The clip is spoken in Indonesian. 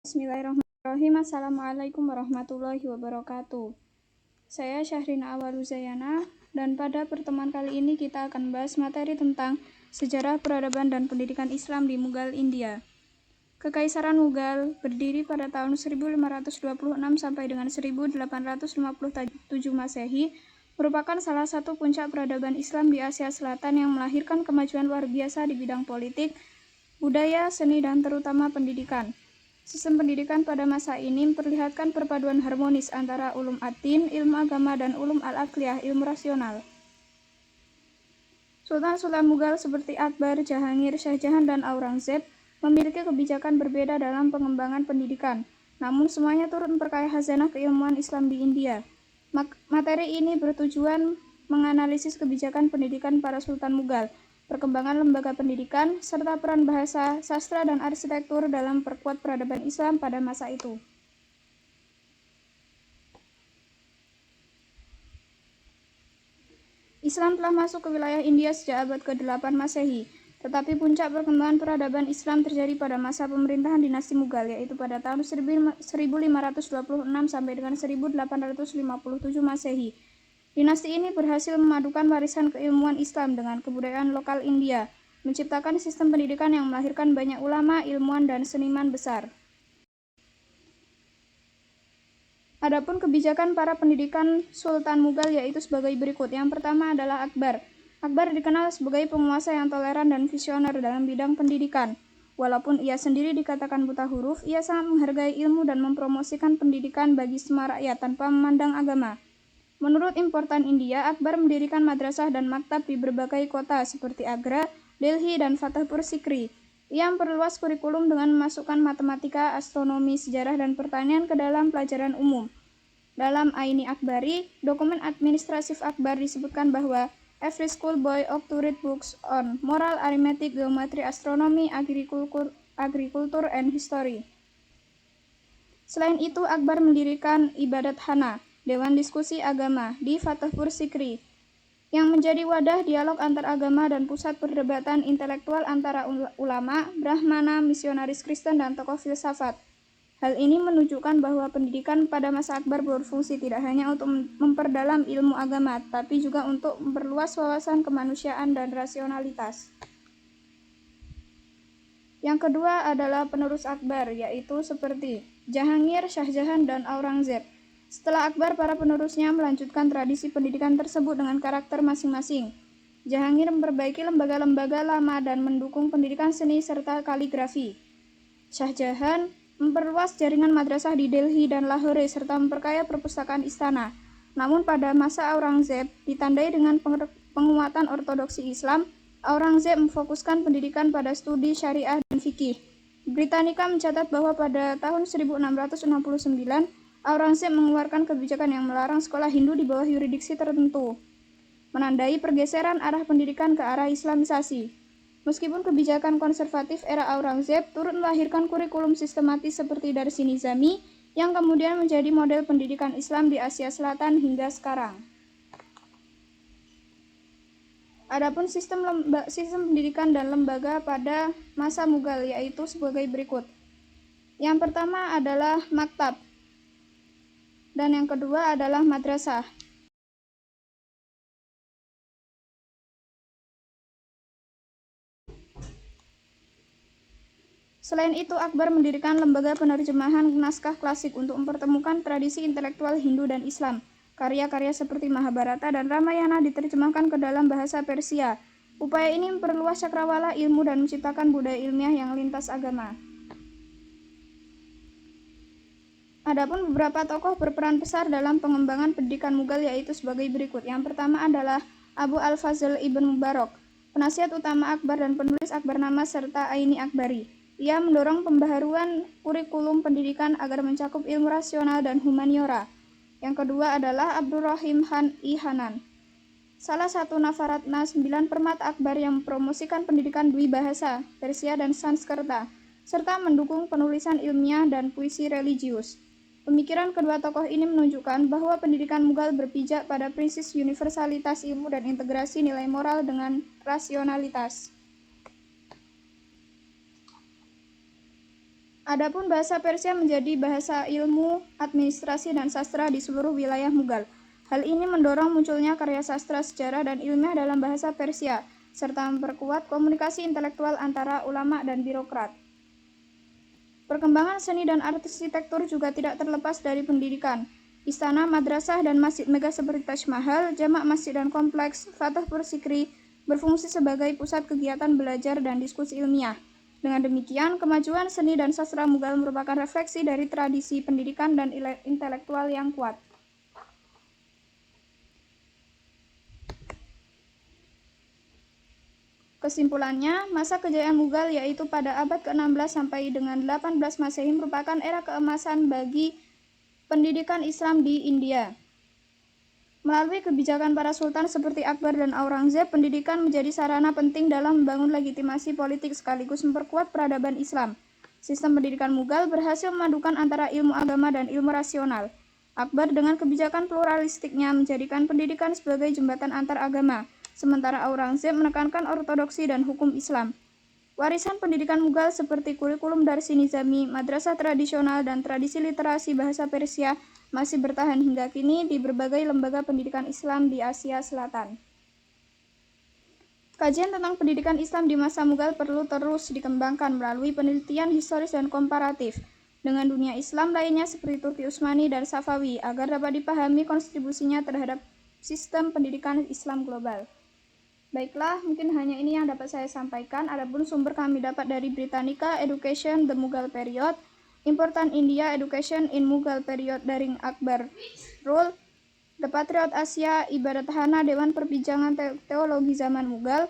Bismillahirrahmanirrahim. Assalamualaikum warahmatullahi wabarakatuh. Saya Syahrina Awaluzayana, dan pada pertemuan kali ini kita akan membahas materi tentang sejarah peradaban dan pendidikan Islam di Mughal, India. Kekaisaran Mughal berdiri pada tahun 1526 sampai dengan 1857 Masehi, merupakan salah satu puncak peradaban Islam di Asia Selatan yang melahirkan kemajuan luar biasa di bidang politik, budaya, seni, dan terutama pendidikan. Sistem pendidikan pada masa ini memperlihatkan perpaduan harmonis antara ulum ad-din, ilmu agama, dan ulum al-aqliyah, ilmu rasional. Sultan-sultan Mughal seperti Akbar, Jahangir, Shah Jahan, dan Aurangzeb memiliki kebijakan berbeda dalam pengembangan pendidikan. Namun semuanya turut memperkaya khazanah keilmuan Islam di India. Materi ini bertujuan menganalisis kebijakan pendidikan para Sultan Mughal, perkembangan lembaga pendidikan, serta peran bahasa, sastra, dan arsitektur dalam perkuat peradaban Islam pada masa itu. Islam telah masuk ke wilayah India sejak abad ke-8 Masehi, tetapi puncak perkembangan peradaban Islam terjadi pada masa pemerintahan dinasti Mughal, yaitu pada tahun 1526 sampai dengan 1857 Masehi. Dinasti ini berhasil memadukan warisan keilmuan Islam dengan kebudayaan lokal India, menciptakan sistem pendidikan yang melahirkan banyak ulama, ilmuwan, dan seniman besar. Adapun kebijakan para pendidikan Sultan Mughal yaitu sebagai berikut. Yang pertama adalah Akbar. Akbar dikenal sebagai penguasa yang toleran dan visioner dalam bidang pendidikan. Walaupun ia sendiri dikatakan buta huruf, ia sangat menghargai ilmu dan mempromosikan pendidikan bagi semua rakyat tanpa memandang agama. Menurut Important India, Akbar mendirikan madrasah dan maktab di berbagai kota seperti Agra, Delhi, dan Fatehpur Sikri. Ia memperluas kurikulum dengan memasukkan matematika, astronomi, sejarah, dan pertanian ke dalam pelajaran umum. Dalam Aini Akbari, dokumen administratif Akbar disebutkan bahwa every school boy ought to read books on moral, arithmetic, geometry, astronomy, agriculture, and history. Selain itu, Akbar mendirikan Ibadat Khana, Dewan Diskusi Agama, di Fatehpur Sikri, yang menjadi wadah dialog antar agama dan pusat perdebatan intelektual antara ulama, brahmana, misionaris Kristen, dan tokoh filsafat. Hal ini menunjukkan bahwa pendidikan pada masa Akbar berfungsi tidak hanya untuk memperdalam ilmu agama, tapi juga untuk memperluas wawasan kemanusiaan dan rasionalitas. Yang kedua adalah penerus Akbar, yaitu seperti Jahangir, Shah Jahan, dan Aurangzeb. Setelah Akbar, para penerusnya melanjutkan tradisi pendidikan tersebut dengan karakter masing-masing. Jahangir memperbaiki lembaga-lembaga lama dan mendukung pendidikan seni serta kaligrafi. Shah Jahan memperluas jaringan madrasah di Delhi dan Lahore serta memperkaya perpustakaan istana. Namun pada masa Aurangzeb, ditandai dengan penguatan ortodoksi Islam, Aurangzeb memfokuskan pendidikan pada studi syariah dan fikih. Britannica mencatat bahwa pada tahun 1669, Aurangzeb mengeluarkan kebijakan yang melarang sekolah Hindu di bawah yurisdiksi tertentu, menandai pergeseran arah pendidikan ke arah Islamisasi. Meskipun kebijakan konservatif era Aurangzeb turut melahirkan kurikulum sistematis seperti Darsi Nizami, yang kemudian menjadi model pendidikan Islam di Asia Selatan hingga sekarang. Adapun sistem pendidikan dan lembaga pada masa Mughal yaitu sebagai berikut. Yang pertama adalah maktab, dan yang kedua adalah madrasah. Selain itu, Akbar mendirikan lembaga penerjemahan naskah klasik untuk mempertemukan tradisi intelektual Hindu dan Islam. Karya-karya seperti Mahabharata dan Ramayana diterjemahkan ke dalam bahasa Persia. Upaya ini memperluas cakrawala ilmu dan menciptakan budaya ilmiah yang lintas agama. Adapun beberapa tokoh berperan besar dalam pengembangan pendidikan Mughal yaitu sebagai berikut. Yang pertama adalah Abu Al-Fazl Ibn Mubarak, penasihat utama Akbar dan penulis Akbarnama serta Aini Akbari. Ia mendorong pembaharuan kurikulum pendidikan agar mencakup ilmu rasional dan humaniora. Yang kedua adalah Abdurrahim Khan-i Hanan, salah satu Navaratna 9 permata Akbar yang mempromosikan pendidikan dwi bahasa, Persia dan Sanskerta, serta mendukung penulisan ilmiah dan puisi religius. Pemikiran kedua tokoh ini menunjukkan bahwa pendidikan Mughal berpijak pada prinsip universalitas ilmu dan integrasi nilai moral dengan rasionalitas. Adapun bahasa Persia menjadi bahasa ilmu, administrasi, dan sastra di seluruh wilayah Mughal. Hal ini mendorong munculnya karya sastra, sejarah, dan ilmiah dalam bahasa Persia, serta memperkuat komunikasi intelektual antara ulama dan birokrat. Perkembangan seni dan arsitektur juga tidak terlepas dari pendidikan. Istana, madrasah, dan masjid megah seperti Taj Mahal, jamak masjid dan kompleks Fatehpur Sikri berfungsi sebagai pusat kegiatan belajar dan diskusi ilmiah. Dengan demikian, kemajuan seni dan sastra Mughal merupakan refleksi dari tradisi pendidikan dan intelektual yang kuat. Kesimpulannya, masa kejayaan Mughal yaitu pada abad ke-16 sampai dengan 18 Masehi merupakan era keemasan bagi pendidikan Islam di India. Melalui kebijakan para sultan seperti Akbar dan Aurangzeb, pendidikan menjadi sarana penting dalam membangun legitimasi politik sekaligus memperkuat peradaban Islam. Sistem pendidikan Mughal berhasil memadukan antara ilmu agama dan ilmu rasional. Akbar dengan kebijakan pluralistiknya menjadikan pendidikan sebagai jembatan antar agama, sementara Aurangzeb menekankan ortodoksi dan hukum Islam. Warisan pendidikan Mughal seperti kurikulum Darsi Nizami, madrasah tradisional, dan tradisi literasi bahasa Persia masih bertahan hingga kini di berbagai lembaga pendidikan Islam di Asia Selatan. Kajian tentang pendidikan Islam di masa Mughal perlu terus dikembangkan melalui penelitian historis dan komparatif dengan dunia Islam lainnya seperti Turki Utsmani dan Safawi agar dapat dipahami kontribusinya terhadap sistem pendidikan Islam global. Baiklah, mungkin hanya ini yang dapat saya sampaikan. Adapun sumber kami dapat dari Britannica, Education, The Mughal Period, Important India, Education in Mughal Period, Daring Akbar Rule, The Patriot Asia, Ibadat Hana, Dewan Perbincangan Teologi Zaman Mughal,